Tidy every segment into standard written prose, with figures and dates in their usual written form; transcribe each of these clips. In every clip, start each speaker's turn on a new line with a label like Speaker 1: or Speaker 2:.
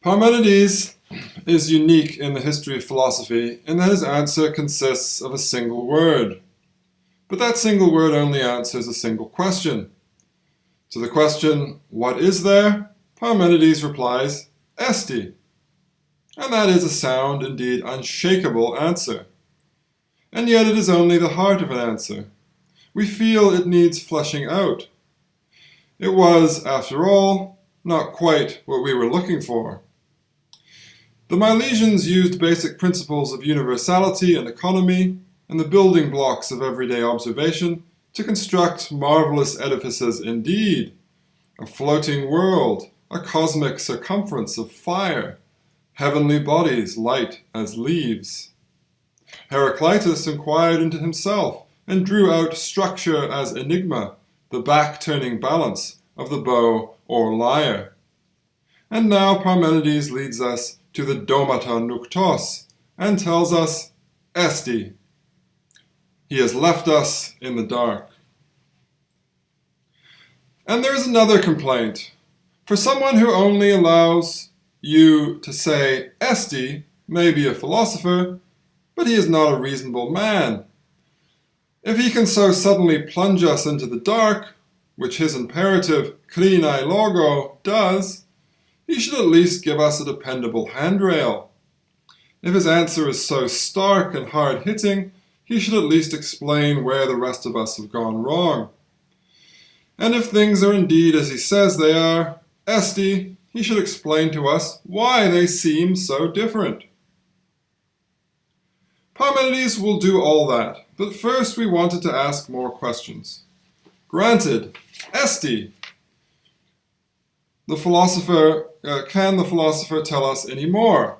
Speaker 1: Parmenides is unique in the history of philosophy in that his answer consists of a single word. But that single word only answers a single question. To the question, what is there? Parmenides replies, esti. And that is a sound, indeed unshakable answer. And yet it is only the heart of an answer. We feel it needs fleshing out. It was, after all, not quite what we were looking for. The Milesians used basic principles of universality and economy and the building blocks of everyday observation to construct marvelous edifices indeed. A floating world, a cosmic circumference of fire, heavenly bodies light as leaves. Heraclitus inquired into himself and drew out structure as enigma, the back-turning balance of the bow or lyre. And now Parmenides leads us to the domata nuktos and tells us, esti. He has left us in the dark. And there is another complaint. For someone who only allows you to say esti may be a philosopher, but he is not a reasonable man. If he can so suddenly plunge us into the dark, which his imperative krinai logo does, he should at least give us a dependable handrail. If his answer is so stark and hard-hitting, he should at least explain where the rest of us have gone wrong. And if things are indeed as he says they are, esti, he should explain to us why they seem so different. Parmenides will do all that, but first we wanted to ask more questions. Granted, esti. Can the philosopher tell us any more?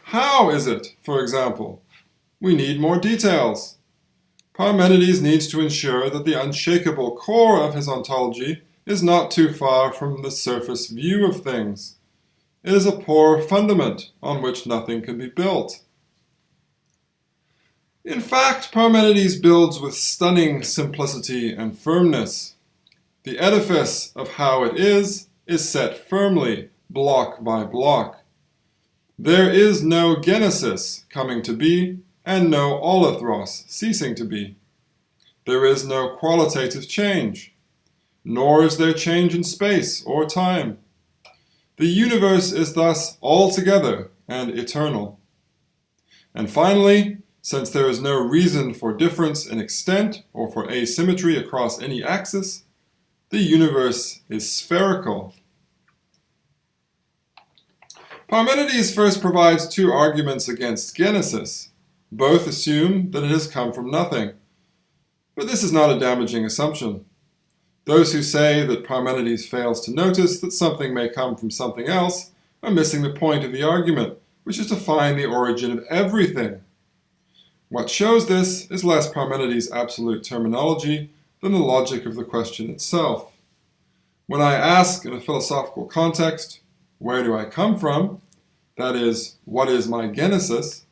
Speaker 1: How is it, for example? We need more details. Parmenides needs to ensure that the unshakable core of his ontology is not too far from the surface view of things. It is a poor fundament on which nothing can be built. In fact, Parmenides builds with stunning simplicity and firmness. The edifice of how it is set firmly, block by block. There is no genesis coming to be, and no olethros ceasing to be. There is no qualitative change, nor is there change in space or time. The universe is thus altogether and eternal. And finally, since there is no reason for difference in extent or for asymmetry across any axis, the universe is spherical. Parmenides first provides two arguments against genesis. Both assume that it has come from nothing. But this is not a damaging assumption. Those who say that Parmenides fails to notice that something may come from something else are missing the point of the argument, which is to find the origin of everything. What shows this is less Parmenides' absolute terminology than the logic of the question itself. When I ask in a philosophical context, where do I come from? That is, what is my genesis?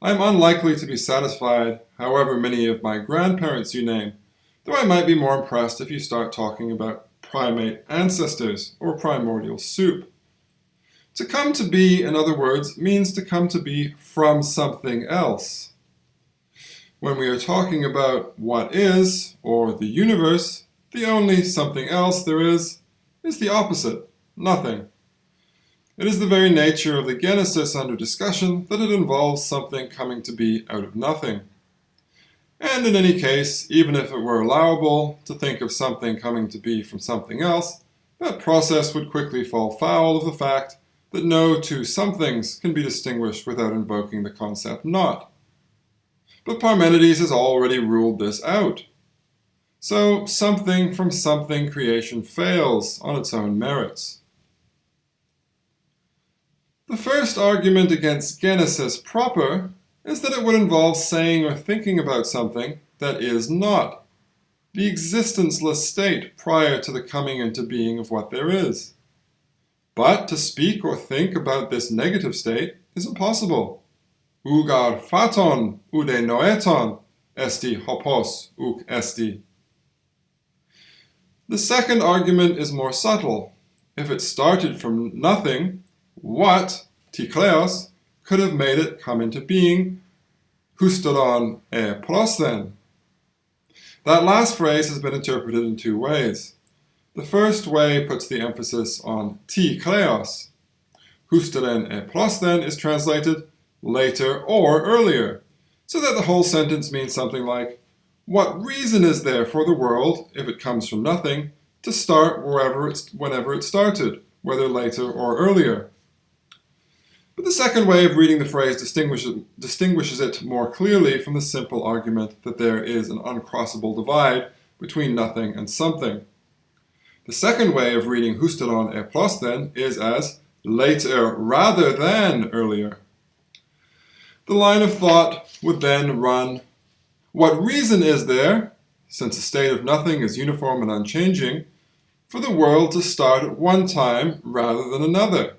Speaker 1: I am unlikely to be satisfied however many of my grandparents you name, though I might be more impressed if you start talking about primate ancestors or primordial soup. To come to be, in other words, means to come to be from something else. When we are talking about what is, or the universe, the only something else there is the opposite, nothing. It is the very nature of the genesis under discussion that it involves something coming to be out of nothing. And in any case, even if it were allowable to think of something coming to be from something else, that process would quickly fall foul of the fact that no two somethings can be distinguished without invoking the concept not. But Parmenides has already ruled this out. So something from something creation fails on its own merits. The first argument against genesis proper is that it would involve saying or thinking about something that is not, the existenceless state prior to the coming into being of what there is. But to speak or think about this negative state is impossible. Ugar phaton ude noeton esti hopos uk esti. The second argument is more subtle. If it started from nothing, what, tikleos, could have made it come into being, husteron e prosden. That last phrase has been interpreted in two ways. The first way puts the emphasis on tikleos. Husteren e prosden is translated later or earlier, so that the whole sentence means something like, what reason is there for the world, if it comes from nothing, to start whenever it started, whether later or earlier? But the second way of reading the phrase distinguishes it more clearly from the simple argument that there is an uncrossable divide between nothing and something. The second way of reading husteron e prosden is as later rather than earlier. The line of thought would then run, what reason is there, since a state of nothing is uniform and unchanging, for the world to start at one time rather than another?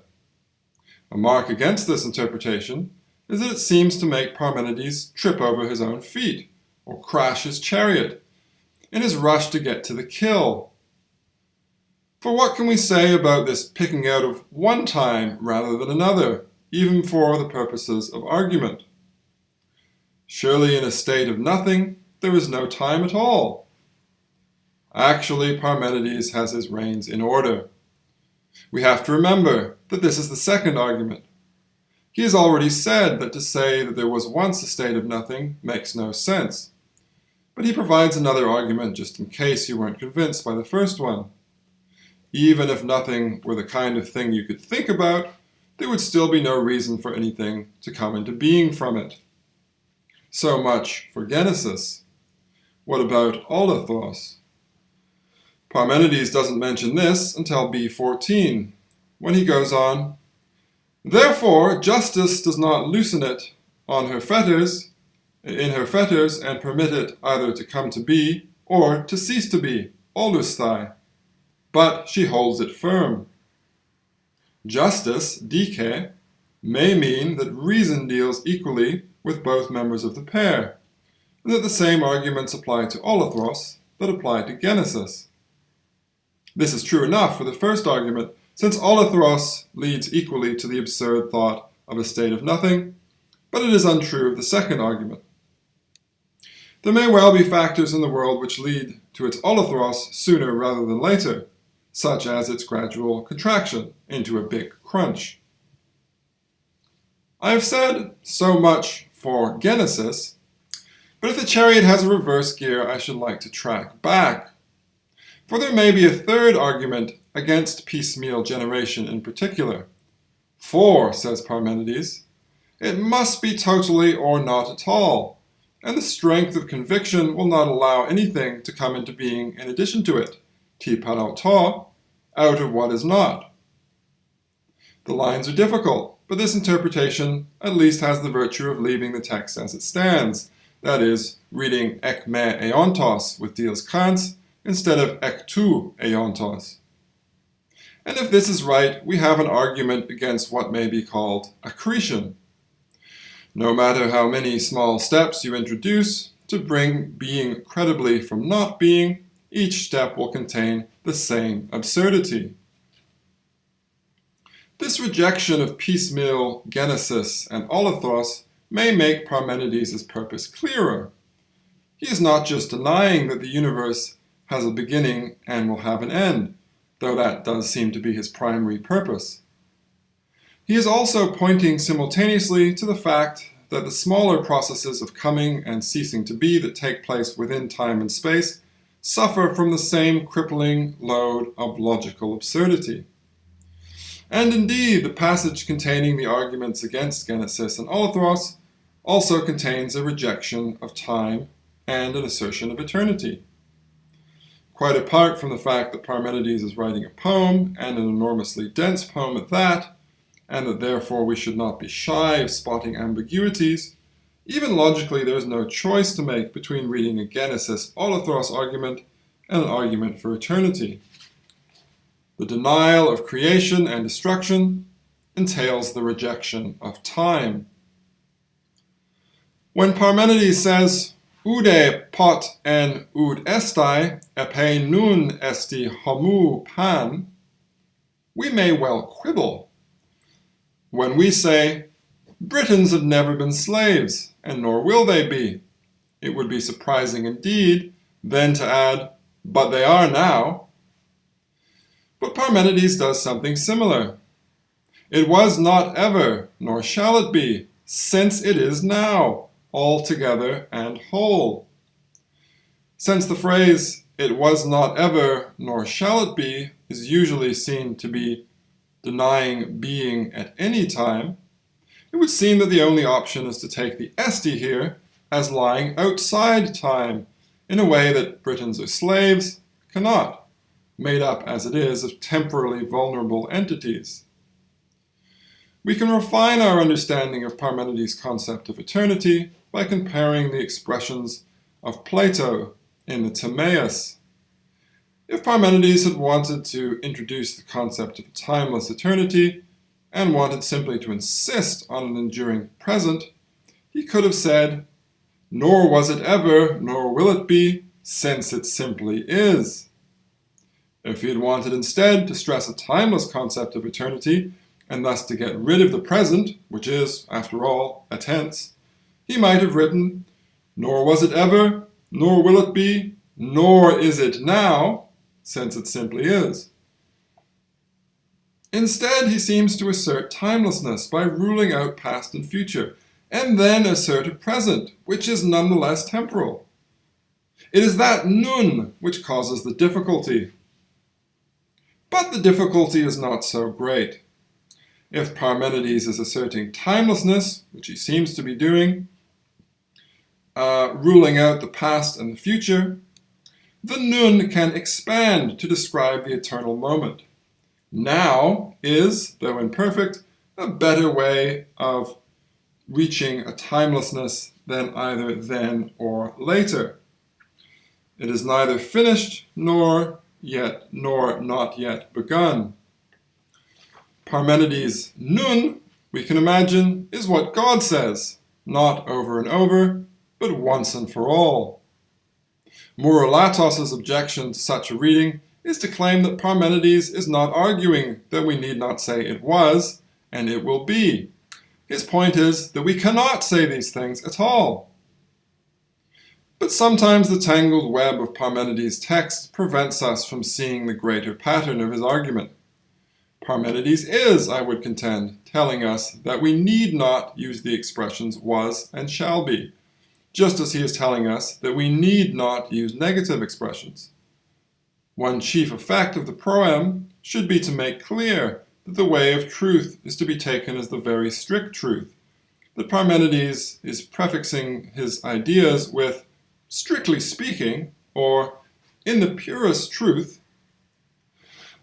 Speaker 1: A mark against this interpretation is that it seems to make Parmenides trip over his own feet, or crash his chariot, in his rush to get to the kill. For what can we say about this picking out of one time rather than another, even for the purposes of argument? Surely in a state of nothing, there is no time at all. Actually, Parmenides has his reins in order. We have to remember that this is the second argument. He has already said that to say that there was once a state of nothing makes no sense. But he provides another argument just in case you weren't convinced by the first one. Even if nothing were the kind of thing you could think about, there would still be no reason for anything to come into being from it. So much for Genesis. What about olathros? Parmenides doesn't mention this until B14, when he goes on, therefore justice does not loosen it in her fetters, and permit it either to come to be or to cease to be, olusthai, but she holds it firm. Justice, dike, may mean that reason deals equally with both members of the pair, and that the same arguments apply to olathros that apply to Genesis. This is true enough for the first argument, since olathros leads equally to the absurd thought of a state of nothing, but it is untrue of the second argument. There may well be factors in the world which lead to its olathros sooner rather than later, such as its gradual contraction into a big crunch. I have said so much for Genesis, but if the chariot has a reverse gear, I should like to track back. For there may be a third argument against piecemeal generation in particular. For, says Parmenides, it must be totally or not at all, and the strength of conviction will not allow anything to come into being in addition to it, ti parauto, out of what is not. The lines are difficult, but this interpretation at least has the virtue of leaving the text as it stands, that is, reading ek me eontos with diels kans, instead of ek tu eontos. And if this is right, we have an argument against what may be called accretion. No matter how many small steps you introduce to bring being credibly from not being, each step will contain the same absurdity. This rejection of piecemeal genesis and olathros may make Parmenides' purpose clearer. He is not just denying that the universe has a beginning and will have an end, though that does seem to be his primary purpose. He is also pointing simultaneously to the fact that the smaller processes of coming and ceasing to be that take place within time and space suffer from the same crippling load of logical absurdity. And indeed, the passage containing the arguments against Genesis and olathros also contains a rejection of time and an assertion of eternity. Quite apart from the fact that Parmenides is writing a poem, and an enormously dense poem at that, and that therefore we should not be shy of spotting ambiguities, even logically there is no choice to make between reading a Genesis-olathros argument and an argument for eternity. The denial of creation and destruction entails the rejection of time. When Parmenides says, Ude pot en ud estai, epe nun esti homu pan, we may well quibble. When we say, Britons have never been slaves, and nor will they be, it would be surprising indeed then to add, but they are now. But Parmenides does something similar. It was not ever, nor shall it be, since it is now, altogether and whole. Since the phrase, it was not ever, nor shall it be, is usually seen to be denying being at any time, it would seem that the only option is to take the esti here as lying outside time, in a way that Britons or slaves cannot, made up as it is of temporally vulnerable entities. We can refine our understanding of Parmenides' concept of eternity by comparing the expressions of Plato in the Timaeus. If Parmenides had wanted to introduce the concept of a timeless eternity, and wanted simply to insist on an enduring present, he could have said, nor was it ever, nor will it be, since it simply is. If he had wanted instead to stress a timeless concept of eternity, and thus to get rid of the present, which is, after all, a tense, he might have written, nor was it ever, nor will it be, nor is it now, since it simply is. Instead, he seems to assert timelessness by ruling out past and future, and then assert a present, which is nonetheless temporal. It is that nun which causes the difficulty. But the difficulty is not so great. If Parmenides is asserting timelessness, which he seems to be doing, ruling out the past and the future, the nun can expand to describe the eternal moment. Now is, though imperfect, a better way of reaching a timelessness than either then or later. It is neither finished nor not yet begun. Parmenides' nun, we can imagine, is what God says, not over and over, but once and for all. Mourolatos' objection to such a reading is to claim that Parmenides is not arguing that we need not say it was, and it will be. His point is that we cannot say these things at all. But sometimes the tangled web of Parmenides' text prevents us from seeing the greater pattern of his argument. Parmenides is, I would contend, telling us that we need not use the expressions was and shall be, just as he is telling us that we need not use negative expressions. One chief effect of the proem should be to make clear that the way of truth is to be taken as the very strict truth, that Parmenides is prefixing his ideas with, strictly speaking, or in the purest truth.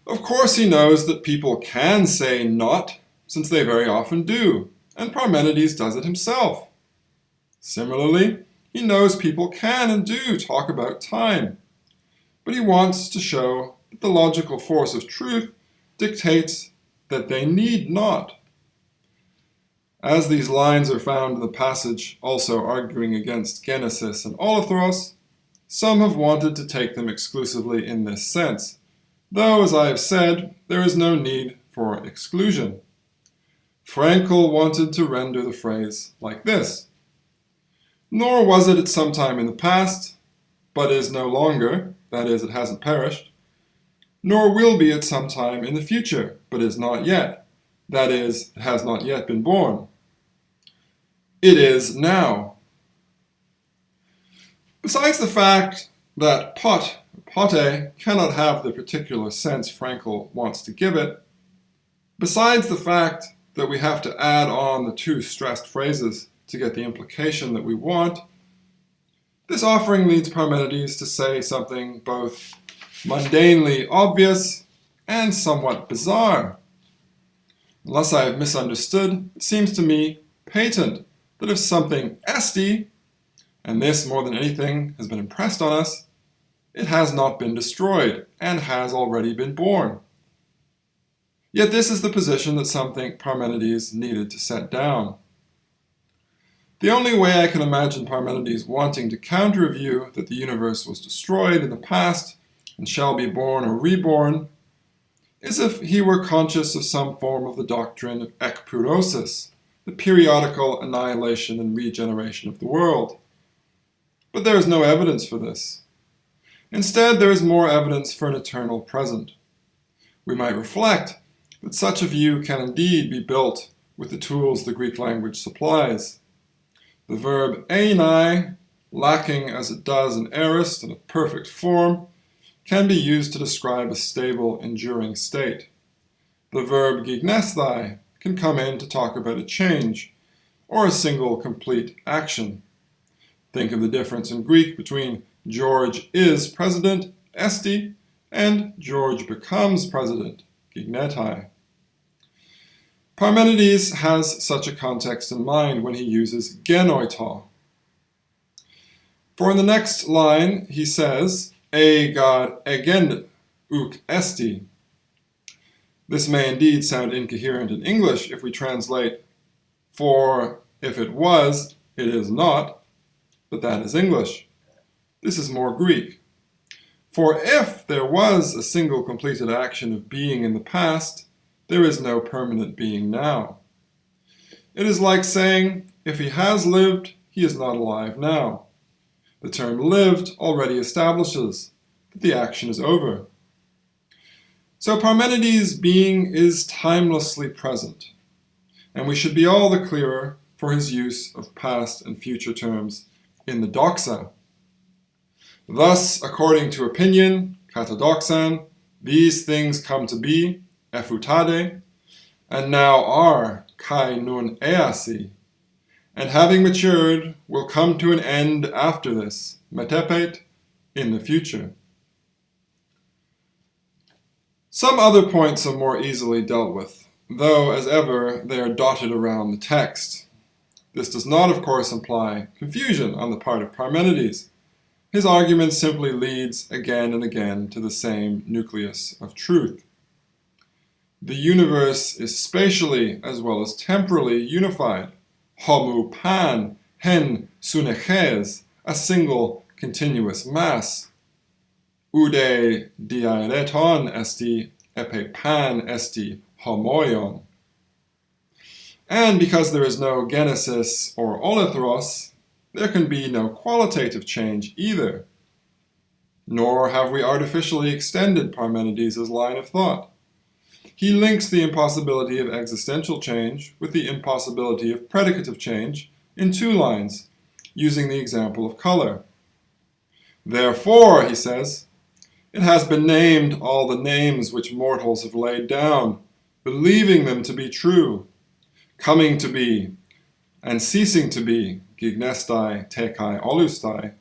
Speaker 1: Of course he knows that people can say not, since they very often do, and Parmenides does it himself. Similarly, he knows people can and do talk about time, but he wants to show that the logical force of truth dictates that they need not. As these lines are found in the passage also arguing against Genesis and Olethros, some have wanted to take them exclusively in this sense, though, as I have said, there is no need for exclusion. Frankl wanted to render the phrase like this: nor was it at some time in the past, but is no longer, that is, it hasn't perished, nor will be at some time in the future, but is not yet, that is, it has not yet been born. It is now. Besides the fact that pote cannot have the particular sense Frankl wants to give it, besides the fact that we have to add on the two stressed phrases to get the implication that we want, this offering leads Parmenides to say something both mundanely obvious and somewhat bizarre. Unless I have misunderstood, it seems to me patent that if something esti, and this more than anything has been impressed on us, it has not been destroyed and has already been born. Yet this is the position that some think Parmenides needed to set down. The only way I can imagine Parmenides wanting to counter a view that the universe was destroyed in the past and shall be born or reborn is if he were conscious of some form of the doctrine of ekpurosis, the periodical annihilation and regeneration of the world. But there is no evidence for this. Instead, there is more evidence for an eternal present. We might reflect that such a view can indeed be built with the tools the Greek language supplies. The verb einai, lacking as it does in aorist and a perfect form, can be used to describe a stable, enduring state. The verb gignesthai can come in to talk about a change, or a single complete action. Think of the difference in Greek between George is president, esti, and George becomes president, gignetai. Parmenides has such a context in mind when he uses genoito. For in the next line he says, E God egend uk esti. This may indeed sound incoherent in English if we translate, for if it was, it is not, but that is English. This is more Greek. For if there was a single completed action of being in the past, there is no permanent being now. It is like saying, if he has lived, he is not alive now. The term lived already establishes that the action is over. So Parmenides' being is timelessly present, and we should be all the clearer for his use of past and future terms in the doxa. Thus, according to opinion, katadoxan, these things come to be, effutade, and now are, kai nun easi, and having matured, will come to an end after this, metepet, in the future. Some other points are more easily dealt with, though, as ever, they are dotted around the text. This does not, of course, imply confusion on the part of Parmenides. His argument simply leads again and again to the same nucleus of truth. The universe is spatially as well as temporally unified. Homu pan, hen suneches, a single continuous mass. Ude diareton esti, epe pan esti homoion. And because there is no genesis or olethros, there can be no qualitative change either. Nor have we artificially extended Parmenides' line of thought. He links the impossibility of existential change with the impossibility of predicative change in two lines, using the example of color. Therefore, he says, it has been named all the names which mortals have laid down, believing them to be true, coming to be, and ceasing to be, gignestai, tekai, olustai,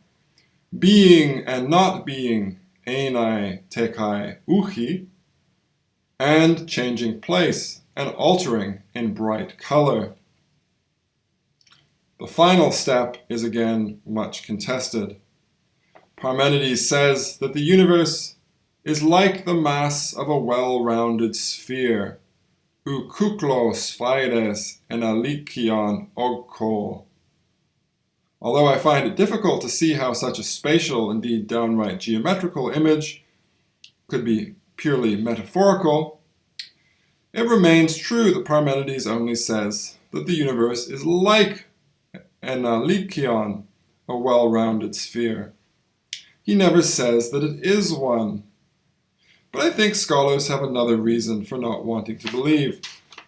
Speaker 1: being and not being, einai, tekai, uchi, and changing place and altering in bright color. The final step is again much contested. Parmenides says that the universe is like the mass of a well-rounded sphere, ou kuklo sphides en alikion ogko. Although I find it difficult to see how such a spatial, indeed downright geometrical image could be purely metaphorical, it remains true that Parmenides only says that the universe is like an alikion, a well-rounded sphere. He never says that it is one. But I think scholars have another reason for not wanting to believe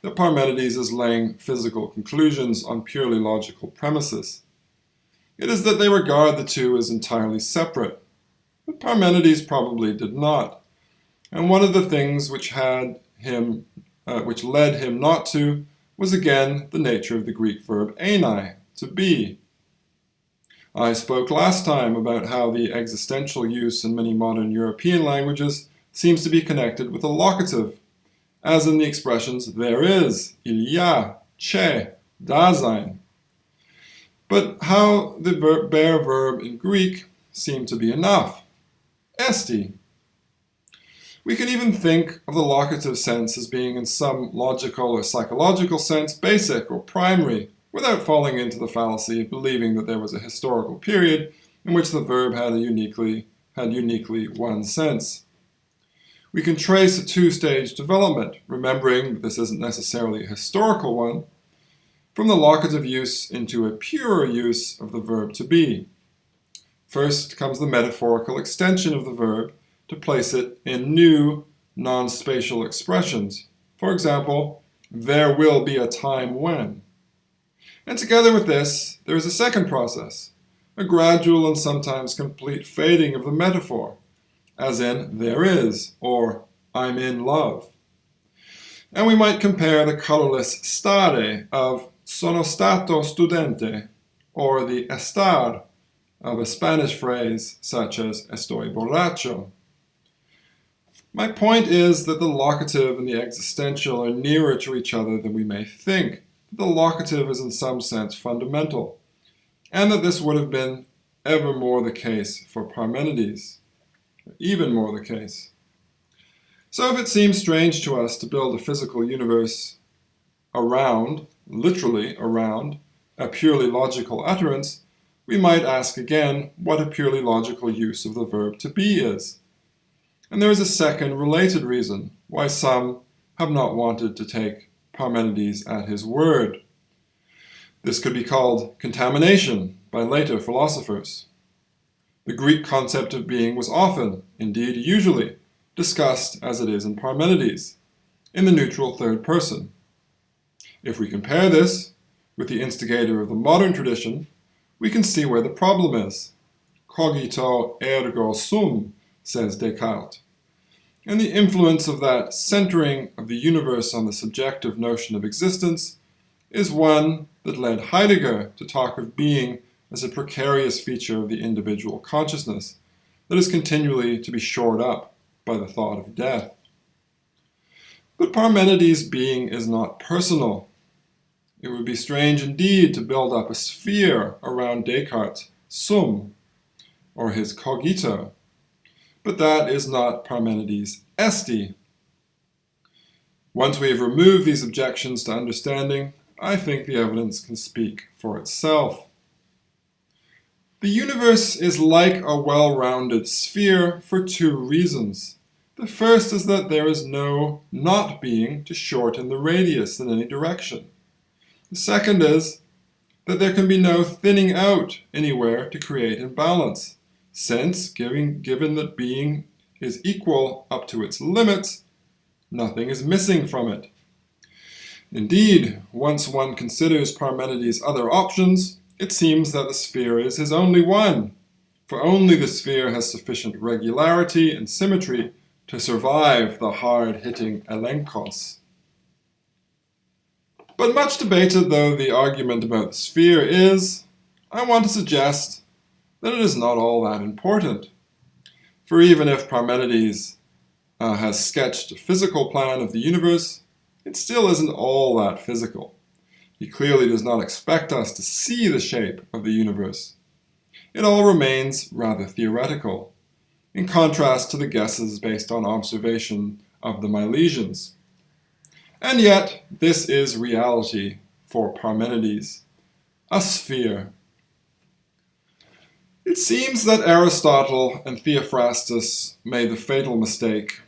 Speaker 1: that Parmenides is laying physical conclusions on purely logical premises. It is that they regard the two as entirely separate. But Parmenides probably did not. And one of the things which led him not to was again the nature of the Greek verb einai, to be. I spoke last time about how the existential use in many modern European languages seems to be connected with a locative, as in the expressions there is, il y a, che, dasein. But how the bare verb in Greek seemed to be enough, esti. We can even think of the locative sense as being in some logical or psychological sense basic or primary, without falling into the fallacy of believing that there was a historical period in which the verb had uniquely one sense. We can trace a two-stage development, remembering that this isn't necessarily a historical one, from the locative use into a purer use of the verb to be. First comes the metaphorical extension of the verb to place it in new, non-spatial expressions. For example, there will be a time when. And together with this, there is a second process, a gradual and sometimes complete fading of the metaphor, as in there is, or I'm in love. And we might compare the colorless stare of sono stato studente, or the estar of a Spanish phrase such as estoy borracho. My point is that the locative and the existential are nearer to each other than we may think. The locative is in some sense fundamental, and that this would have been ever more the case for Parmenides, even more the case. So if it seems strange to us to build a physical universe around, literally around, a purely logical utterance, we might ask again what a purely logical use of the verb to be is. And there is a second related reason why some have not wanted to take Parmenides at his word. This could be called contamination by later philosophers. The Greek concept of being was often, indeed usually, discussed as it is in Parmenides, in the neutral third person. If we compare this with the instigator of the modern tradition, we can see where the problem is. Cogito ergo sum, says Descartes. And the influence of that centering of the universe on the subjective notion of existence is one that led Heidegger to talk of being as a precarious feature of the individual consciousness that is continually to be shored up by the thought of death. But Parmenides' being is not personal. It would be strange indeed to build up a sphere around Descartes' sum, or his cogito. But that is not Parmenides' esti. Once we have removed these objections to understanding, I think the evidence can speak for itself. The universe is like a well-rounded sphere for two reasons. The first is that there is no not being to shorten the radius in any direction. The second is that there can be no thinning out anywhere to create imbalance, since, given that being is equal up to its limits, nothing is missing from it. Indeed, once one considers Parmenides' other options, it seems that the sphere is his only one, for only the sphere has sufficient regularity and symmetry to survive the hard-hitting elenkos. But much debated though the argument about the sphere is, I want to suggest that it is not all that important. For even if Parmenides has sketched a physical plan of the universe, it still isn't all that physical. He clearly does not expect us to see the shape of the universe. It all remains rather theoretical, in contrast to the guesses based on observation of the Milesians. And yet, this is reality for Parmenides, a sphere. It seems that Aristotle and Theophrastus made the fatal mistake,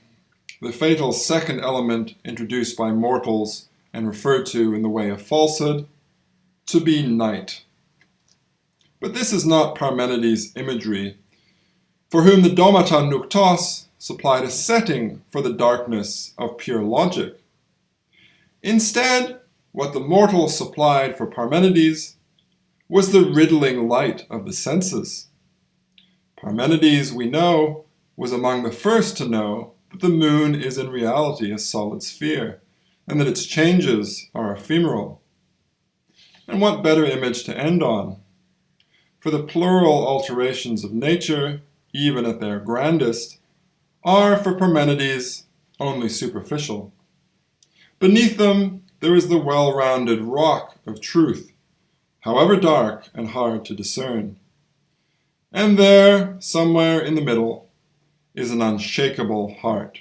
Speaker 1: the fatal second element introduced by mortals and referred to in the way of falsehood, to be night. But this is not Parmenides' imagery, for whom the domata nuktos supplied a setting for the darkness of pure logic. Instead, what the mortals supplied for Parmenides was the riddling light of the senses. Parmenides, we know, was among the first to know that the moon is in reality a solid sphere, and that its changes are ephemeral. And what better image to end on? For the plural alterations of nature, even at their grandest, are for Parmenides only superficial. Beneath them, there is the well-rounded rock of truth, however dark and hard to discern. And there, somewhere in the middle, is an unshakable heart.